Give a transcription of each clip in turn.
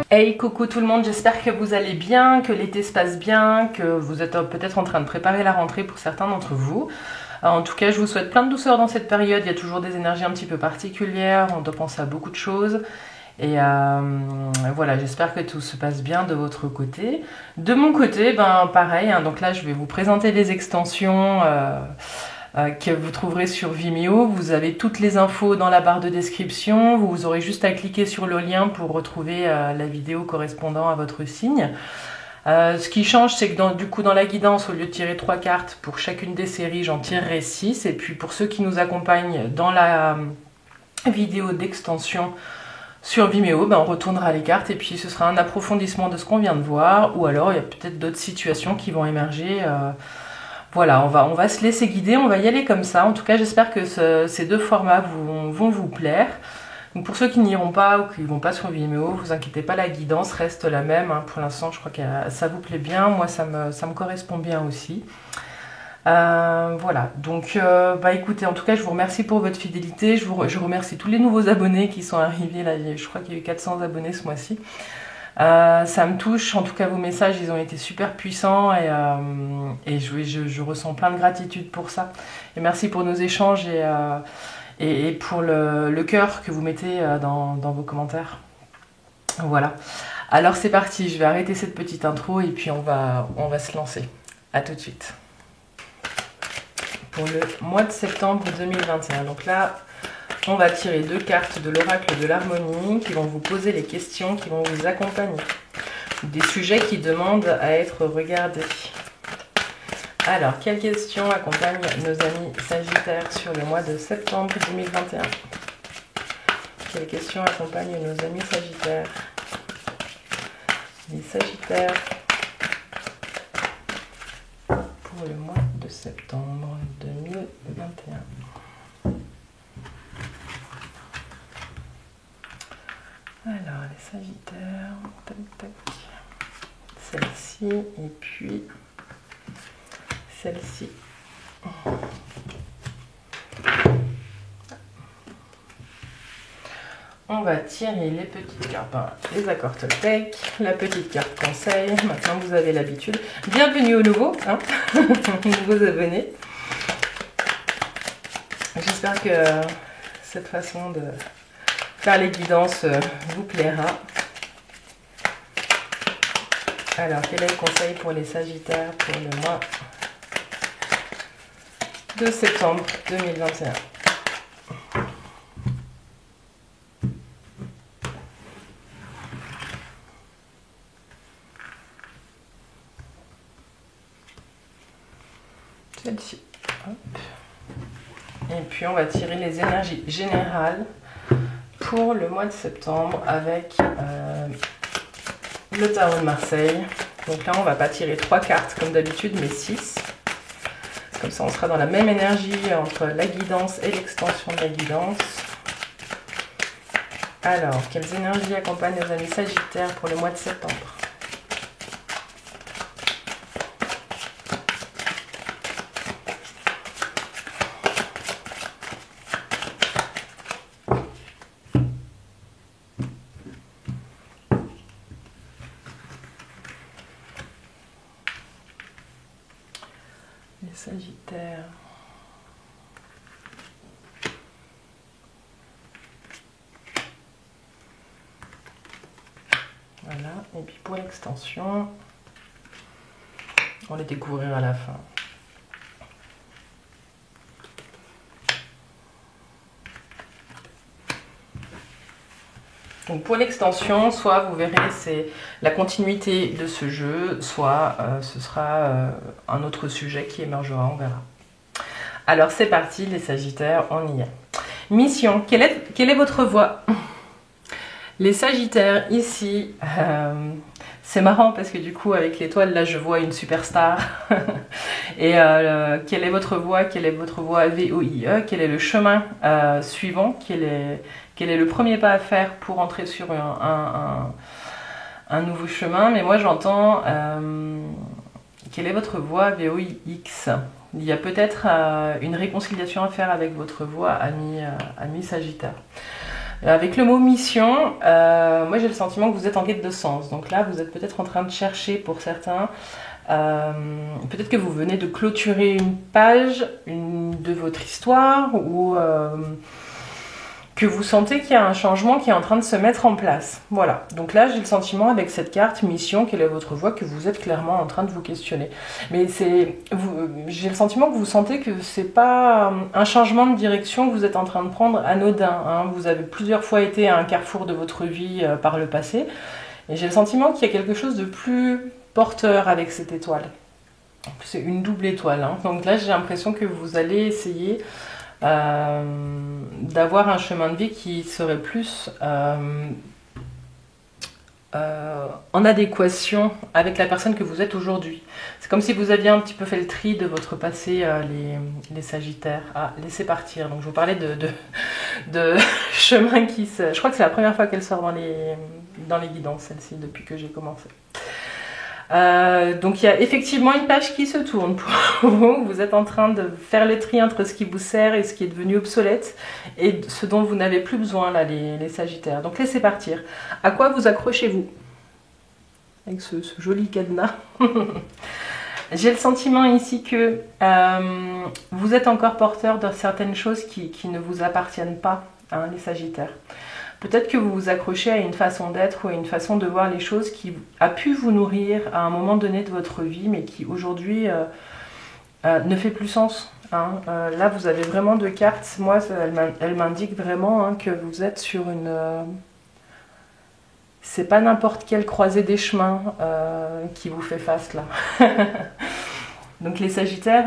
Hey coucou tout le monde, j'espère que vous allez bien, que l'été se passe bien, que vous êtes peut-être en train de préparer la rentrée pour certains d'entre vous. En tout cas, je vous souhaite plein de douceur dans cette période, il y a toujours des énergies un petit peu particulières, on doit penser à beaucoup de choses. Et voilà, j'espère que tout se passe bien de votre côté. De mon côté, ben pareil, hein, donc là je vais vous présenter les extensions que vous trouverez sur Vimeo. Vous avez toutes les infos dans la barre de description. Vous aurez juste à cliquer sur le lien pour retrouver la vidéo correspondant à votre signe. Ce qui change, c'est que du coup dans la guidance, au lieu de tirer 3 cartes pour chacune des séries, j'en tirerai 6. Et puis pour ceux qui nous accompagnent dans la vidéo d'extension sur Vimeo, ben on retournera les cartes et puis ce sera un approfondissement de ce qu'on vient de voir. Ou alors il y a peut-être d'autres situations qui vont émerger. Voilà, on va se laisser guider, on va y aller comme ça. En tout cas, j'espère que ces deux formats vont vous plaire. Donc pour ceux qui n'iront pas ou qui ne vont pas sur Vimeo, vous inquiétez pas, la guidance reste la même. Hein. Pour l'instant, je crois que ça vous plaît bien. Moi, ça me correspond bien aussi. Voilà, donc bah écoutez, en tout cas, je vous remercie pour votre fidélité. Je remercie tous les nouveaux abonnés qui sont arrivés. Là, je crois qu'il y a eu 400 abonnés ce mois-ci. Ça me touche, en tout cas vos messages ils ont été super puissants et je ressens plein de gratitude pour ça. Et merci pour nos échanges et pour le cœur que vous mettez dans vos commentaires. Voilà, alors c'est parti, je vais arrêter cette petite intro et puis on va se lancer. A tout de suite. Pour le mois de septembre 2021, donc là on va tirer 2 cartes de l'oracle de l'harmonie qui vont vous poser les questions qui vont vous accompagner. Des sujets qui demandent à être regardés. Alors, quelles questions accompagnent nos amis Sagittaires sur le mois de septembre 2021? Quelles questions accompagnent nos amis Sagittaires? Les Sagittaires pour le mois de septembre 2021. Alors, les Sagittaires, tac, tac. Celle-ci, et puis celle-ci. On va tirer les petites cartes, les accords Toltec, la petite carte conseil. Maintenant, vous avez l'habitude. Bienvenue aux nouveaux, hein, nouveaux abonnés. J'espère que cette façon de faire les guidances vous plaira. Alors, quel est le conseil pour les Sagittaires pour le mois de septembre 2021? Celle-ci. Et puis, on va tirer les énergies générales pour le mois de septembre avec le tarot de Marseille. Donc là on va pas tirer 3 cartes comme d'habitude mais 6. Comme ça on sera dans la même énergie entre la guidance et l'extension de la guidance. Alors, quelles énergies accompagnent nos amis Sagittaires pour le mois de septembre? Les Sagittaires. Voilà, et puis pour l'extension, on les découvrira à la fin. Donc pour l'extension, soit vous verrez c'est la continuité de ce jeu, soit ce sera un autre sujet qui émergera, on verra. Alors c'est parti les Sagittaires, on y est. Mission, quelle est votre voie? Les Sagittaires ici, c'est marrant parce que du coup avec l'étoile là je vois une superstar. Et quelle est votre voie? Quelle est votre voie VOIE? Quel est le chemin suivant? Quel est le premier pas à faire pour entrer sur un nouveau chemin? Mais moi j'entends quelle est votre voie VOIX? Il y a peut-être une réconciliation à faire avec votre voie ami Sagittaire. Avec le mot mission, moi j'ai le sentiment que vous êtes en quête de sens. Donc là, vous êtes peut-être en train de chercher pour certains. Peut-être que vous venez de clôturer une page de votre histoire ou que vous sentez qu'il y a un changement qui est en train de se mettre en place. Voilà. Donc là, j'ai le sentiment avec cette carte mission, quelle est votre voie, que vous êtes clairement en train de vous questionner. Mais j'ai le sentiment que vous sentez que c'est pas un changement de direction que vous êtes en train de prendre anodin. Hein. Vous avez plusieurs fois été à un carrefour de votre vie par le passé. Et j'ai le sentiment qu'il y a quelque chose de plus porteur avec cette étoile. C'est une double étoile. Hein. Donc là, j'ai l'impression que vous allez essayer d'avoir un chemin de vie qui serait plus en adéquation avec la personne que vous êtes aujourd'hui. C'est comme si vous aviez un petit peu fait le tri de votre passé, les Sagittaires. Ah, laissez partir. Donc je vous parlais de chemin qui se... Je crois que c'est la première fois qu'elle sort dans les guidances, celle-ci, depuis que j'ai commencé. Donc il y a effectivement une page qui se tourne pour vous. Vous êtes en train de faire le tri entre ce qui vous sert et ce qui est devenu obsolète et ce dont vous n'avez plus besoin là, les Sagittaires. Donc laissez partir. À quoi vous accrochez-vous avec ce joli cadenas? J'ai le sentiment ici que vous êtes encore porteur de certaines choses qui ne vous appartiennent pas, hein, les Sagittaires. Peut-être que vous vous accrochez à une façon d'être ou à une façon de voir les choses qui a pu vous nourrir à un moment donné de votre vie, mais qui aujourd'hui ne fait plus sens. Hein. Là, vous avez vraiment deux cartes. Moi, elle m'indique vraiment hein, que vous êtes sur une... c'est pas n'importe quelle croisée des chemins qui vous fait face là. Donc les Sagittaires,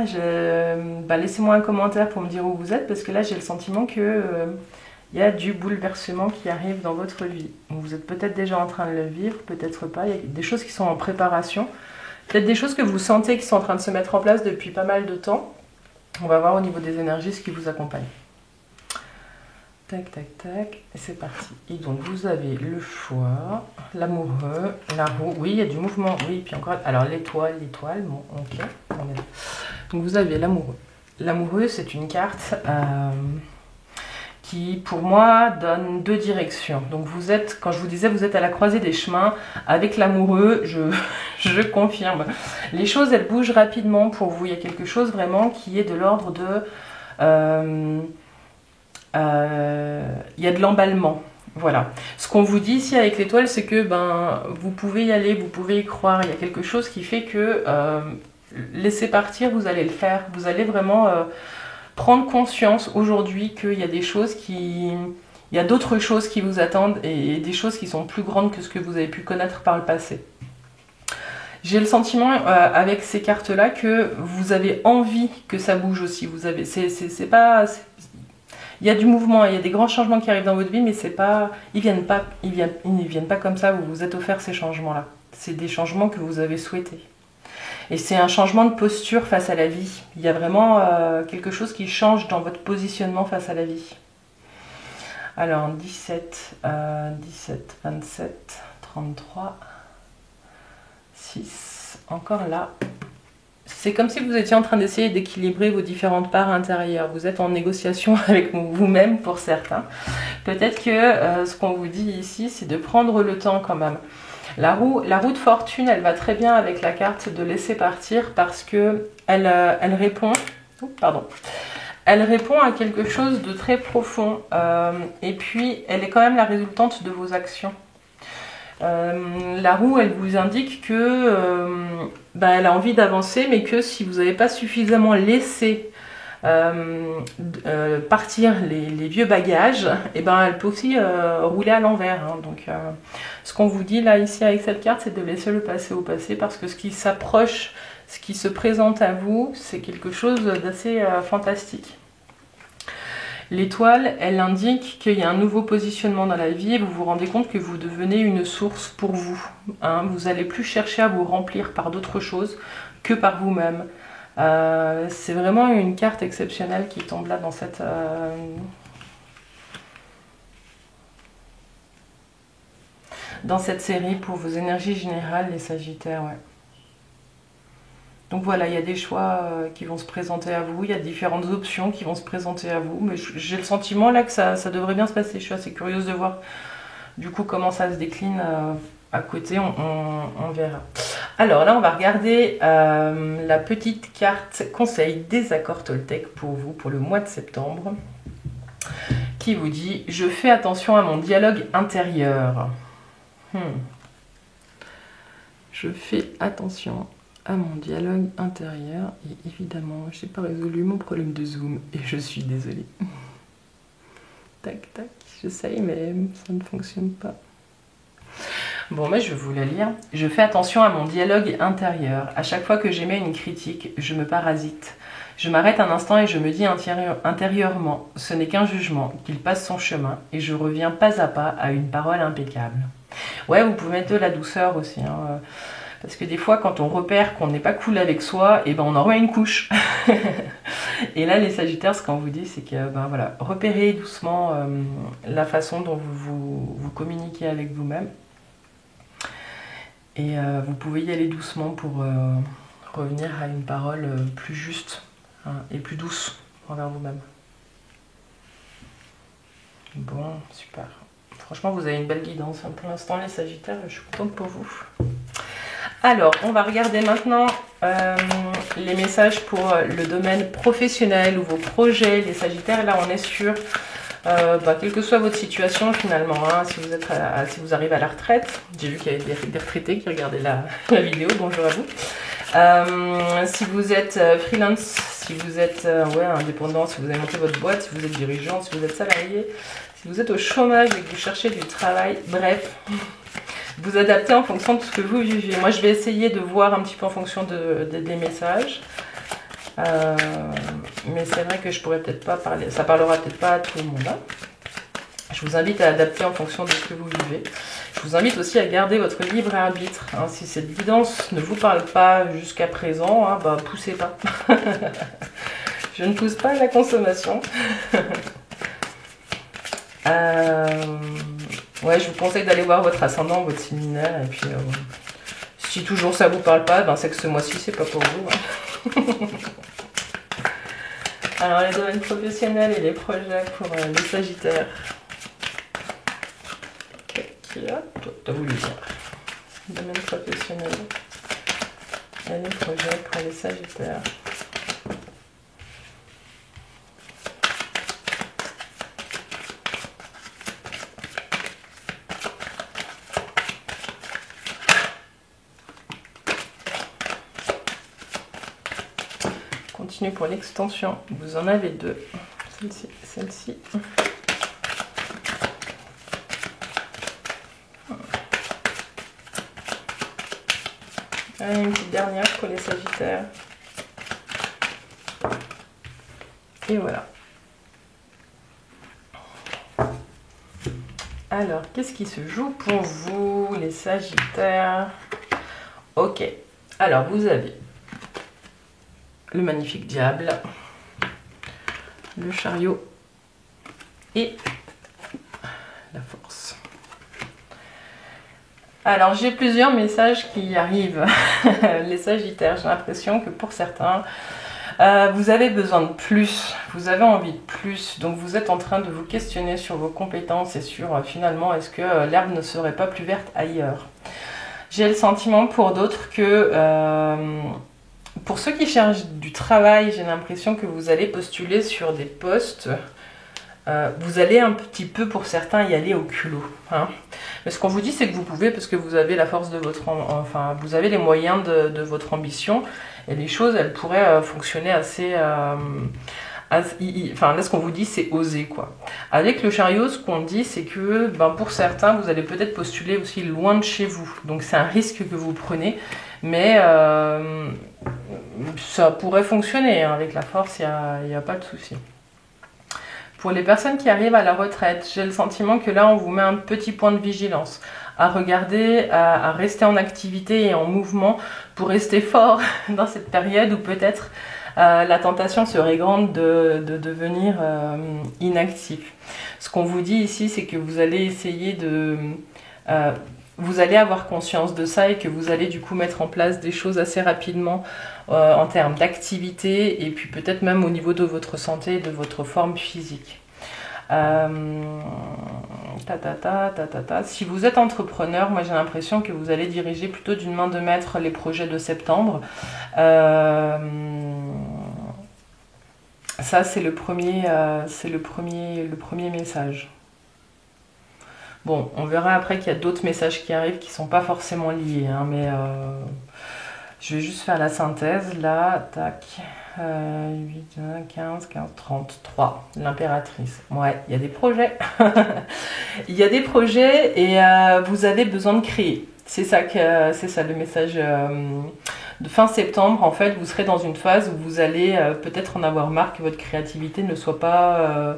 laissez-moi un commentaire pour me dire où vous êtes, parce que là, j'ai le sentiment que... il y a du bouleversement qui arrive dans votre vie. Vous êtes peut-être déjà en train de le vivre, peut-être pas. Il y a des choses qui sont en préparation. Peut-être des choses que vous sentez qui sont en train de se mettre en place depuis pas mal de temps. On va voir au niveau des énergies ce qui vous accompagne. Tac, tac, tac. Et c'est parti. Et donc vous avez le choix, l'amoureux, la roue. Oui, il y a du mouvement. Oui, puis encore... Alors l'étoile, bon, ok. Donc vous avez l'amoureux. L'amoureux, c'est une carte... qui pour moi donne deux directions. Donc vous êtes, quand je vous disais vous êtes à la croisée des chemins, avec l'amoureux, je confirme. Les choses elles bougent rapidement pour vous, il y a quelque chose vraiment qui est de l'ordre de... il y a de l'emballement. Voilà. Ce qu'on vous dit ici avec l'étoile, c'est que vous pouvez y aller, vous pouvez y croire. Il y a quelque chose qui fait que laissez partir, vous allez le faire. Vous allez vraiment... prendre conscience aujourd'hui qu'il y a des choses il y a d'autres choses qui vous attendent et des choses qui sont plus grandes que ce que vous avez pu connaître par le passé. J'ai le sentiment avec ces cartes-là que vous avez envie que ça bouge aussi. Vous avez, il y a du mouvement, il y a des grands changements qui arrivent dans votre vie, mais c'est pas, ils ne viennent pas comme ça. Vous vous êtes offert ces changements-là. C'est des changements que vous avez souhaités. Et c'est un changement de posture face à la vie. Il y a vraiment quelque chose qui change dans votre positionnement face à la vie. Alors 17, 27, 33, 6, encore là. C'est comme si vous étiez en train d'essayer d'équilibrer vos différentes parts intérieures. Vous êtes en négociation avec vous-même pour certains. Peut-être que ce qu'on vous dit ici, c'est de prendre le temps quand même. La roue de fortune, elle va très bien avec la carte de laisser partir parce que elle répond, elle répond à quelque chose de très profond et puis elle est quand même la résultante de vos actions. La roue, elle vous indique que elle a envie d'avancer, mais que si vous n'avez pas suffisamment laissé partir les vieux bagages, et elle peut aussi rouler à l'envers. Hein. Donc, ce qu'on vous dit là ici avec cette carte, c'est de laisser le passé au passé, parce que ce qui s'approche, ce qui se présente à vous, c'est quelque chose d'assez fantastique. L'étoile, elle indique qu'il y a un nouveau positionnement dans la vie et vous vous rendez compte que vous devenez une source pour vous. Hein. Vous n'allez plus chercher à vous remplir par d'autres choses que par vous-même. C'est vraiment une carte exceptionnelle qui tombe là dans cette série pour vos énergies générales, les Sagittaires. Ouais. Donc voilà, il y a des choix qui vont se présenter à vous, il y a différentes options qui vont se présenter à vous, mais j'ai le sentiment là que ça devrait bien se passer. Je suis assez curieuse de voir du coup comment ça se décline à côté, on verra. Alors là, on va regarder la petite carte conseil des accords Toltec pour vous, pour le mois de septembre, qui vous dit « Je fais attention à mon dialogue intérieur ». Je fais attention à mon dialogue intérieur et évidemment, je n'ai pas résolu mon problème de zoom et je suis désolée. Tac, tac, j'essaye mais ça ne fonctionne pas. Bon, mais je vais vous la lire. Je fais attention à mon dialogue intérieur. À chaque fois que j'émets une critique, je me parasite. Je m'arrête un instant et je me dis intérieurement, ce n'est qu'un jugement, qu'il passe son chemin et je reviens pas à pas à une parole impeccable. Ouais, vous pouvez mettre de la douceur aussi, hein, parce que des fois, quand on repère qu'on n'est pas cool avec soi, et ben on en remet une couche. Et là, les Sagittaires, ce qu'on vous dit, c'est que ben voilà, repérez doucement la façon dont vous communiquez avec vous-même. Et vous pouvez y aller doucement pour revenir à une parole plus juste, hein, et plus douce envers vous-même. Bon, super. Franchement, vous avez une belle guidance. Pour l'instant, les Sagittaires, je suis contente pour vous. Alors, on va regarder maintenant les messages pour le domaine professionnel ou vos projets. Les Sagittaires, là, on est sur, quelle que soit votre situation finalement, hein, si vous arrivez à la retraite. J'ai vu qu'il y avait des retraités qui regardaient la vidéo, bonjour à vous. Si vous êtes freelance, si vous êtes indépendant, si vous avez monté votre boîte, si vous êtes dirigeant, si vous êtes salarié, si vous êtes au chômage et que vous cherchez du travail, bref, vous adaptez en fonction de ce que vous vivez. Moi, je vais essayer de voir un petit peu en fonction des messages. Mais c'est vrai que je pourrais peut-être pas parler, ça parlera peut-être pas à tout le monde. Hein. Je vous invite à adapter en fonction de ce que vous vivez. Je vous invite aussi à garder votre libre arbitre. Hein. Si cette guidance ne vous parle pas jusqu'à présent, hein, poussez pas. Je ne pousse pas à la consommation. Ouais, je vous conseille d'aller voir votre ascendant, votre signe lunaire, et puis si toujours ça vous parle pas, c'est que ce mois-ci c'est pas pour vous. Hein. Alors les domaines professionnels et les projets pour les Sagittaires. Qui là? Toi, t'as voulu dire. Domaine professionnel et les projets pour les Sagittaires. Continue pour l'extension, vous en avez deux, celle-ci et celle-ci. Allez, une petite dernière pour les Sagittaires. Et voilà. Alors, qu'est-ce qui se joue pour vous, les Sagittaires? Ok, alors vous avez le magnifique diable, le chariot et la force. Alors j'ai plusieurs messages qui arrivent, les Sagittaires. J'ai l'impression que pour certains, vous avez besoin de plus, vous avez envie de plus, donc vous êtes en train de vous questionner sur vos compétences et sur finalement est-ce que l'herbe ne serait pas plus verte ailleurs. J'ai le sentiment pour d'autres que pour ceux qui cherchent du travail, j'ai l'impression que vous allez postuler sur des postes. Vous allez un petit peu, pour certains, y aller au culot. Hein. Mais ce qu'on vous dit, c'est que vous pouvez, parce que vous avez la force de votre... Enfin, vous avez les moyens de votre ambition. Et les choses, elles pourraient fonctionner assez... Enfin, là, ce qu'on vous dit, c'est oser, quoi. Avec le chariot, ce qu'on dit, c'est que pour certains, vous allez peut-être postuler aussi loin de chez vous. Donc, c'est un risque que vous prenez. Mais ça pourrait fonctionner. Hein. Avec la force, il n'y a pas de souci. Pour les personnes qui arrivent à la retraite, j'ai le sentiment que là, on vous met un petit point de vigilance. À regarder, à rester en activité et en mouvement pour rester fort dans cette période où peut-être la tentation serait grande de devenir inactif. Ce qu'on vous dit ici, c'est que vous allez essayer de... vous allez avoir conscience de ça et que vous allez du coup mettre en place des choses assez rapidement en termes d'activité et puis peut-être même au niveau de votre santé et de votre forme physique. Si vous êtes entrepreneur, moi j'ai l'impression que vous allez diriger plutôt d'une main de maître les projets de septembre. Ça c'est le premier message. Bon, on verra après qu'il y a d'autres messages qui arrivent qui ne sont pas forcément liés, hein, mais je vais juste faire la synthèse. Là, tac, 8, 15, 33, l'impératrice. Ouais, il y a des projets. Il y a des projets et vous avez besoin de créer. C'est ça le message de fin septembre. En fait, vous serez dans une phase où vous allez peut-être en avoir marre que votre créativité ne soit pas...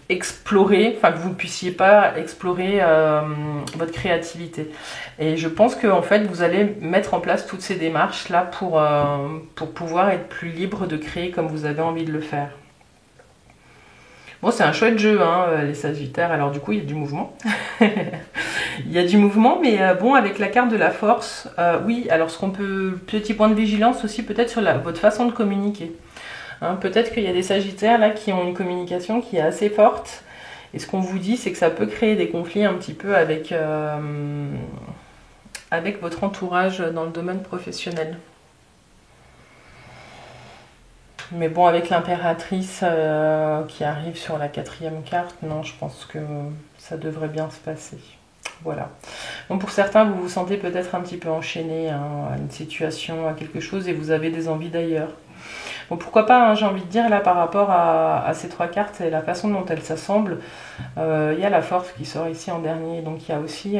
explorer, enfin que vous ne puissiez pas explorer votre créativité. Et je pense que en fait vous allez mettre en place toutes ces démarches là pour pouvoir être plus libre de créer comme vous avez envie de le faire. Bon, c'est un chouette jeu, hein, les Sagittaires. Alors du coup, il y a du mouvement. Il y a du mouvement, mais bon, avec la carte de la force, oui, alors ce qu'on peut... Petit point de vigilance aussi peut-être sur votre façon de communiquer. Hein, peut-être qu'il y a des Sagittaires là qui ont une communication qui est assez forte. Et ce qu'on vous dit, c'est que ça peut créer des conflits un petit peu avec votre entourage dans le domaine professionnel. Mais bon, avec l'impératrice qui arrive sur la 4e carte, non, je pense que ça devrait bien se passer. Voilà. Bon, pour certains, vous vous sentez peut-être un petit peu enchaîné hein, à une situation, à quelque chose, et vous avez des envies d'ailleurs. Bon, pourquoi pas, hein, j'ai envie de dire, là, par rapport à ces 3 cartes et la façon dont elles s'assemblent, il y a la force qui sort ici en dernier, donc il y a aussi...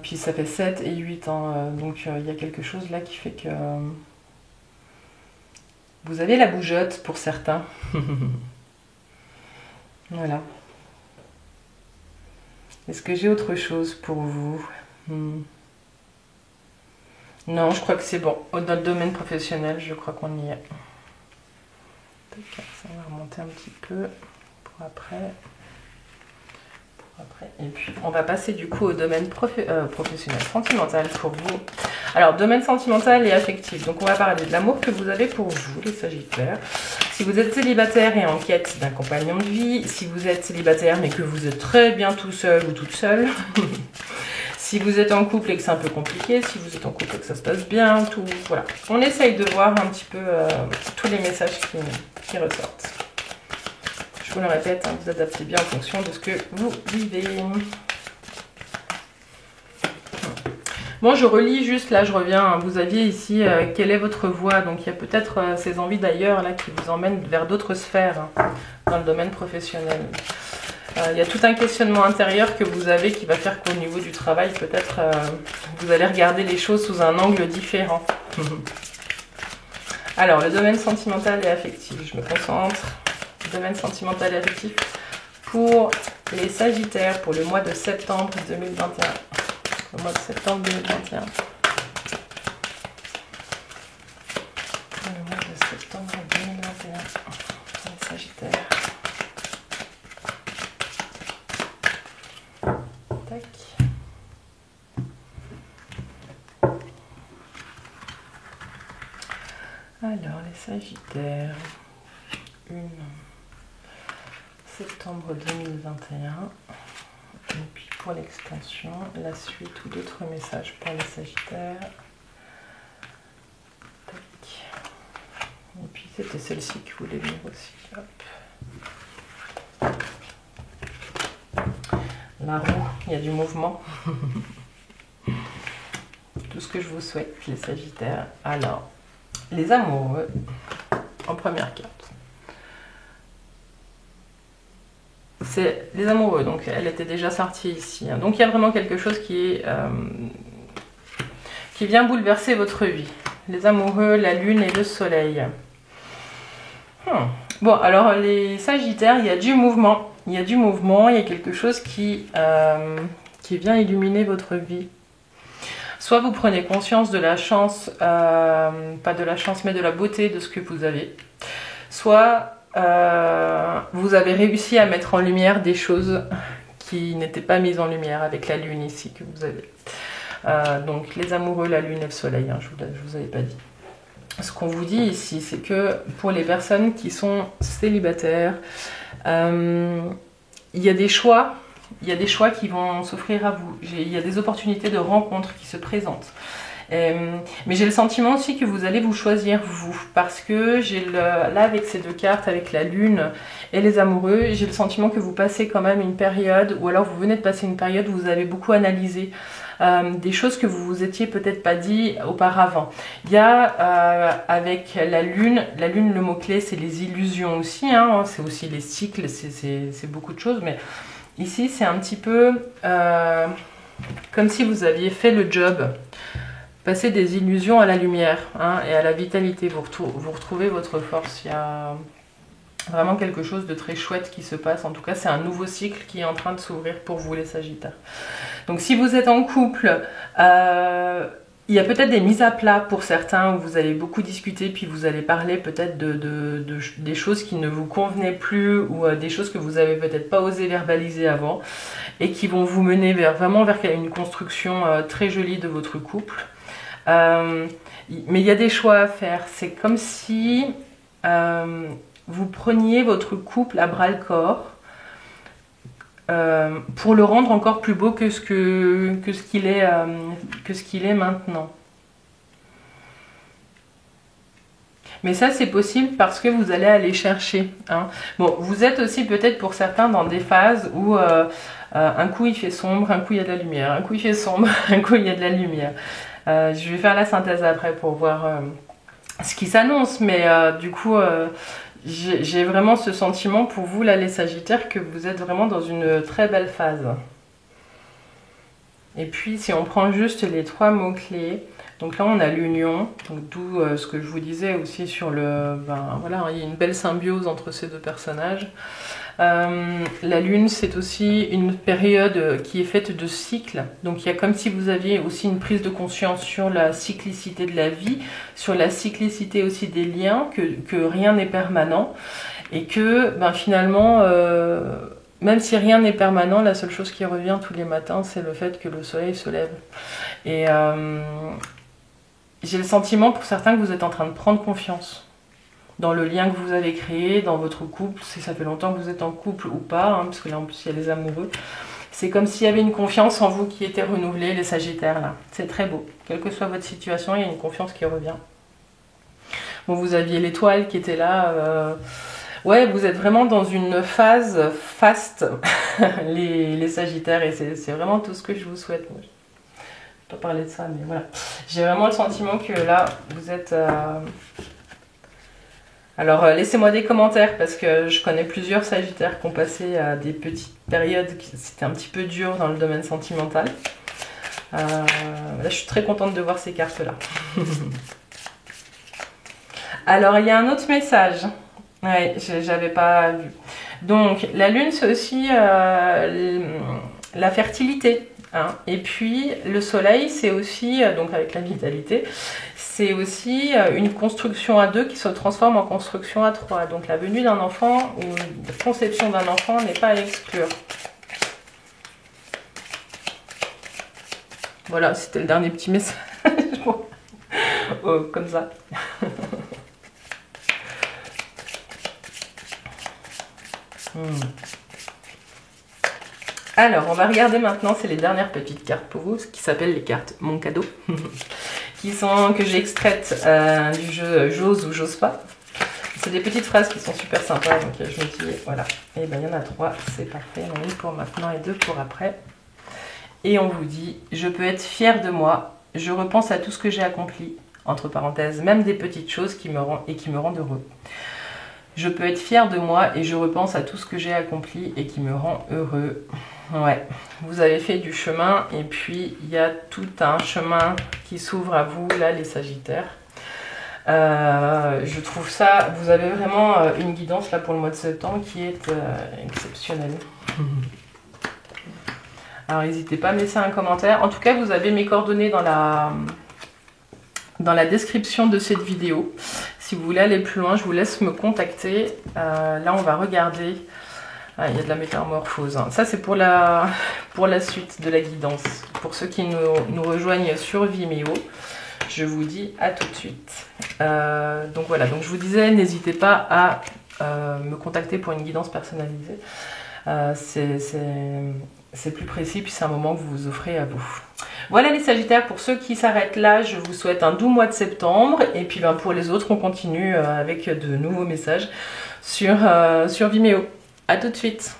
puis ça fait 7 et 8, hein, donc il y a quelque chose là qui fait que... vous avez la bougeotte pour certains. Voilà. Est-ce que j'ai autre chose pour vous? Non, je crois que c'est bon. Dans le domaine professionnel, je crois qu'on y est. Ça va remonter un petit peu pour après. Et puis, on va passer du coup au domaine professionnel, sentimental pour vous. Alors, domaine sentimental et affectif. Donc, on va parler de l'amour que vous avez pour vous, les Sagittaires. Si vous êtes célibataire et en quête d'un compagnon de vie, si vous êtes célibataire mais que vous êtes très bien tout seul ou toute seule, si vous êtes en couple et que c'est un peu compliqué, si vous êtes en couple et que ça se passe bien, tout, voilà. On essaye de voir un petit peu tous les messages qui ressortent. Je vous le répète, hein, vous adaptez bien en fonction de ce que vous vivez. Bon, je relis juste, là je reviens, hein, vous aviez ici quelle est votre voie, donc il y a peut-être ces envies d'ailleurs là qui vous emmènent vers d'autres sphères hein, dans le domaine professionnel. Il y a tout un questionnement intérieur que vous avez qui va faire qu'au niveau du travail, peut-être vous allez regarder les choses sous un angle différent. Alors, le domaine sentimental et affectif, je me concentre. Le domaine sentimental et affectif pour les Sagittaires pour le mois de septembre 2021. Le mois de septembre 2021. Le mois de septembre 2021. Les Sagittaires. Alors, les Sagittaires, septembre 2021, et puis pour l'extension, la suite ou d'autres messages pour les Sagittaires. Tac. Et puis c'était celle-ci que vous voulez lire aussi. Hop. La roue, il y a du mouvement. Tout ce que je vous souhaite, les Sagittaires. Alors, les amoureux, en première carte. C'est les amoureux, donc elle était déjà sortie ici. Hein. Donc il y a vraiment quelque chose qui vient bouleverser votre vie. Les amoureux, la lune et le soleil. Bon, alors les Sagittaires, il y a du mouvement. Il y a du mouvement, il y a quelque chose qui vient illuminer votre vie. Soit vous prenez conscience de la chance, pas de la chance, mais de la beauté de ce que vous avez. Soit vous avez réussi à mettre en lumière des choses qui n'étaient pas mises en lumière avec la lune ici que vous avez. Donc les amoureux, la lune et le soleil, hein, je vous avais pas dit. Ce qu'on vous dit ici, c'est que pour les personnes qui sont célibataires, il y a des choix qui vont s'offrir à vous. Il y a des opportunités de rencontres qui se présentent. Mais j'ai le sentiment aussi que vous allez vous choisir vous, parce que là avec ces deux cartes, avec la lune et les amoureux, j'ai le sentiment que vous passez quand même une période, ou alors vous venez de passer une période où vous avez beaucoup analysé des choses que vous vous étiez peut-être pas dit auparavant. Il y a avec la lune, le mot-clé c'est les illusions aussi, hein, c'est aussi les cycles, c'est beaucoup de choses, mais ici c'est un petit peu comme si vous aviez fait le job. Passer des illusions à la lumière, hein, et à la vitalité, vous retrouvez votre force. Il y a vraiment quelque chose de très chouette qui se passe. En tout cas, c'est un nouveau cycle qui est en train de s'ouvrir pour vous, les Sagittaires. Donc, si vous êtes en couple, il y a peut-être des mises à plat pour certains où vous allez beaucoup discuter, puis vous allez parler peut-être des choses qui ne vous convenaient plus ou des choses que vous n'avez peut-être pas osé verbaliser avant et qui vont vous mener vraiment vers une construction très jolie de votre couple. Mais il y a des choix à faire. C'est comme si vous preniez votre couple à bras le corps pour le rendre encore plus beau que ce qu'il est maintenant. Mais ça, c'est possible parce que vous allez aller chercher. Hein. Bon, vous êtes aussi peut-être pour certains dans des phases où un coup il fait sombre, un coup il y a de la lumière, un coup il fait sombre, un coup il y a de la lumière. Je vais faire la synthèse après pour voir ce qui s'annonce, mais du coup, j'ai vraiment ce sentiment pour vous, là, les Sagittaires, que vous êtes vraiment dans une très belle phase. Et puis, si on prend juste les trois mots-clés, donc là, on a l'union, d'où ce que je vous disais aussi sur le... Ben, voilà, il y a une belle symbiose entre ces deux personnages. La lune, c'est aussi une période qui est faite de cycles, donc il y a comme si vous aviez aussi une prise de conscience sur la cyclicité de la vie, sur la cyclicité aussi des liens, que rien n'est permanent et que ben, finalement même si rien n'est permanent, la seule chose qui revient tous les matins, c'est le fait que le soleil se lève. Et j'ai le sentiment pour certains que vous êtes en train de prendre confiance dans le lien que vous avez créé, dans votre couple, si ça fait longtemps que vous êtes en couple ou pas, hein, parce que là en plus il y a les amoureux. C'est comme s'il y avait une confiance en vous qui était renouvelée, les Sagittaires là. C'est très beau. Quelle que soit votre situation, il y a une confiance qui revient. Bon, vous aviez l'étoile qui était là. Ouais, vous êtes vraiment dans une phase faste, les Sagittaires, et c'est vraiment tout ce que je vous souhaite. Moi, je ne vais pas parler de ça, mais voilà. J'ai vraiment le sentiment que là, vous êtes... Alors, laissez-moi des commentaires, parce que je connais plusieurs Sagittaires qui ont passé des petites périodes qui c'était un petit peu dur dans le domaine sentimental. Là, je suis très contente de voir ces cartes-là. Alors, il y a un autre message. Ouais, j'avais pas vu. Donc, la lune, c'est aussi la fertilité. Hein. Et puis, le soleil, c'est aussi, donc avec la vitalité, c'est aussi une construction à deux qui se transforme en construction à trois. Donc, la venue d'un enfant ou la conception d'un enfant n'est pas à exclure. Voilà, c'était le dernier petit message. Oh, comme ça. Alors, on va regarder maintenant, c'est les dernières petites cartes pour vous, ce qui s'appellent les cartes Mon cadeau, que j'ai extraites du jeu J'ose ou J'ose pas. C'est des petites phrases qui sont super sympas, donc je me dis, voilà, et ben il y en a 3, c'est parfait, il y en a une pour maintenant et 2 pour après. Et on vous dit, je peux être fière de moi, je repense à tout ce que j'ai accompli, entre parenthèses, même des petites choses qui me rendent heureux. Je peux être fière de moi et je repense à tout ce que j'ai accompli et qui me rend heureux. Ouais, vous avez fait du chemin et puis il y a tout un chemin qui s'ouvre à vous, là, les Sagittaires. Je trouve ça, vous avez vraiment une guidance là pour le mois de septembre qui est exceptionnelle. Alors n'hésitez pas à me laisser un commentaire. En tout cas, vous avez mes coordonnées dans la description de cette vidéo. Si vous voulez aller plus loin, je vous laisse me contacter. Là, on va regarder Ah, il y a de la métamorphose. Hein. Ça, c'est pour la suite de la guidance. Pour ceux qui nous rejoignent sur Vimeo, je vous dis à tout de suite. Donc voilà, donc je vous disais, n'hésitez pas à me contacter pour une guidance personnalisée. C'est plus précis, puis c'est un moment que vous vous offrez à vous. Voilà les Sagittaires, pour ceux qui s'arrêtent là, je vous souhaite un doux mois de septembre. Et puis pour les autres, on continue avec de nouveaux messages sur Vimeo. A tout de suite.